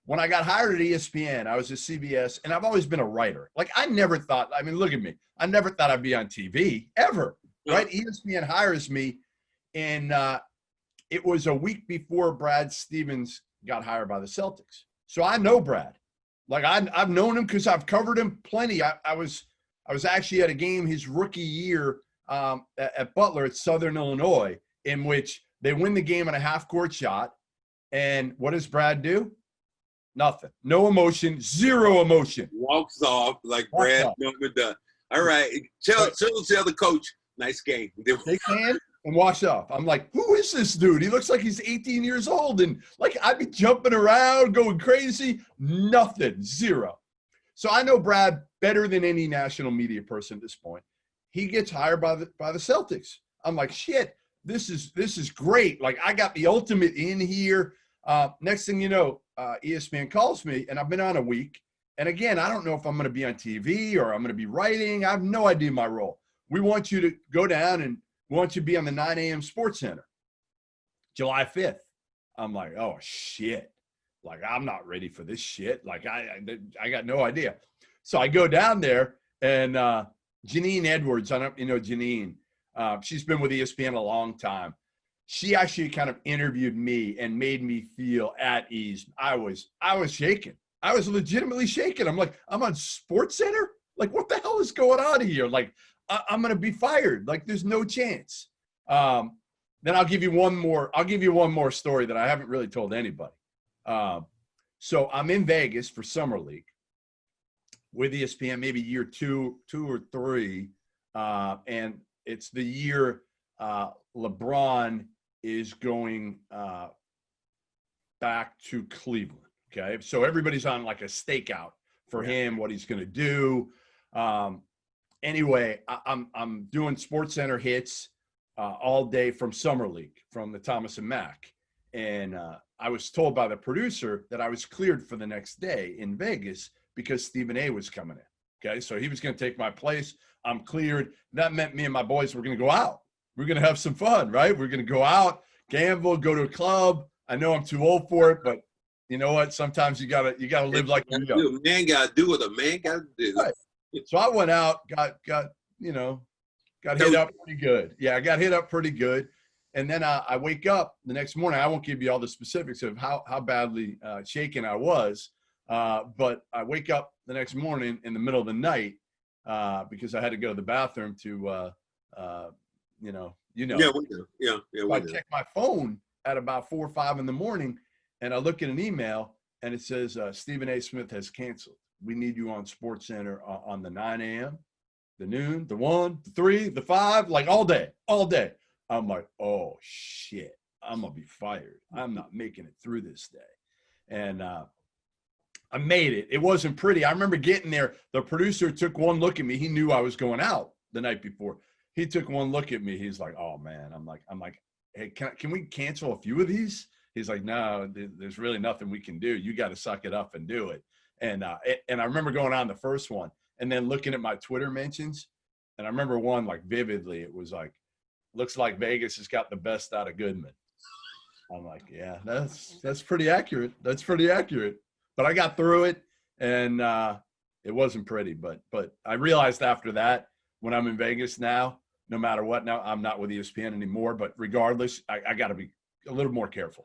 when I got hired at ESPN, I was at CBS, and I've always been a writer. Like, I never thought, I mean, look at me. I never thought I'd be on TV, ever, right? ESPN hires me, and it was a week before Brad Stevens got hired by the Celtics. So I know Brad. Like, I've known him because I've covered him plenty. I was actually at a game his rookie year at Butler at Southern Illinois, in which they win the game on a half-court shot. And what does Brad do? Nothing. No emotion. Zero emotion. Walks off like Brad never done. All right. Tell the other coach, nice game. Shake hand and wash off. I'm like, who is this dude? He looks like he's 18 years old. And like, I'd be jumping around, going crazy. Nothing. Zero. So I know Brad better than any national media person at this point. He gets hired by the Celtics. I'm like, shit, this is great. Like, I got the ultimate in here. Next thing you know, ESPN calls me, and I've been on a week. And again, I don't know if I'm going to be on TV or I'm going to be writing. I have no idea my role. We want you to go down and we want you to be on the 9 a.m. SportsCenter, July 5th. I'm like, oh, shit. Like, I'm not ready for this shit. Like, I got no idea. So I go down there, and Janine Edwards, I don't, you know, Janine, she's been with ESPN a long time. She actually kind of interviewed me and made me feel at ease. I was shaking. I was legitimately shaking. I'm like, I'm on SportsCenter? Like, what the hell is going on here? Like, I'm going to be fired. Like, there's no chance. Then I'll give you one more story that I haven't really told anybody. So I'm in Vegas for Summer League with ESPN, maybe year two or three. And it's the year LeBron is going back to Cleveland. Okay. So everybody's on like a stakeout for him, what he's going to do. Anyway, I'm doing SportsCenter hits all day from Summer League, from the Thomas and Mack. And I was told by the producer that I was cleared for the next day in Vegas because Stephen A was coming in. Okay. So he was going to take my place. I'm cleared. That meant me and my boys were going to go out. We're going to have some fun, right? We're going to go out, gamble, go to a club. I know I'm too old for it, but you know what? Sometimes you gotta live like you know. A man gotta do what a man gotta do. Right. So I went out, got hit up pretty good. Yeah, I got hit up pretty good. And then I wake up the next morning. I won't give you all the specifics of how badly shaken I was, but I wake up the next morning in the middle of the night because I had to go to the bathroom to Yeah, we do. Yeah, so I check my phone at about 4 or 5 in the morning, and I look at an email, and it says Stephen A. Smith has canceled. We need you on SportsCenter on the 9 a.m., the noon, the 1, the 3, the 5, like all day. I'm like, oh shit, I'm gonna be fired. I'm not making it through this day. And I made it. It wasn't pretty. I remember getting there. The producer took one look at me. He knew I was going out the night before. He took one look at me. He's like, oh man. I'm like, hey, can we cancel a few of these? He's like, no, there's really nothing we can do. You got to suck it up and do it. And I remember going on the first one and then looking at my Twitter mentions. And I remember one like vividly. It was like, looks like Vegas has got the best out of Goodman. I'm like, yeah, that's pretty accurate. That's pretty accurate. But I got through it, and it wasn't pretty. But I realized after that, when I'm in Vegas now, no matter what, now I'm not with ESPN anymore. But regardless, I got to be a little more careful.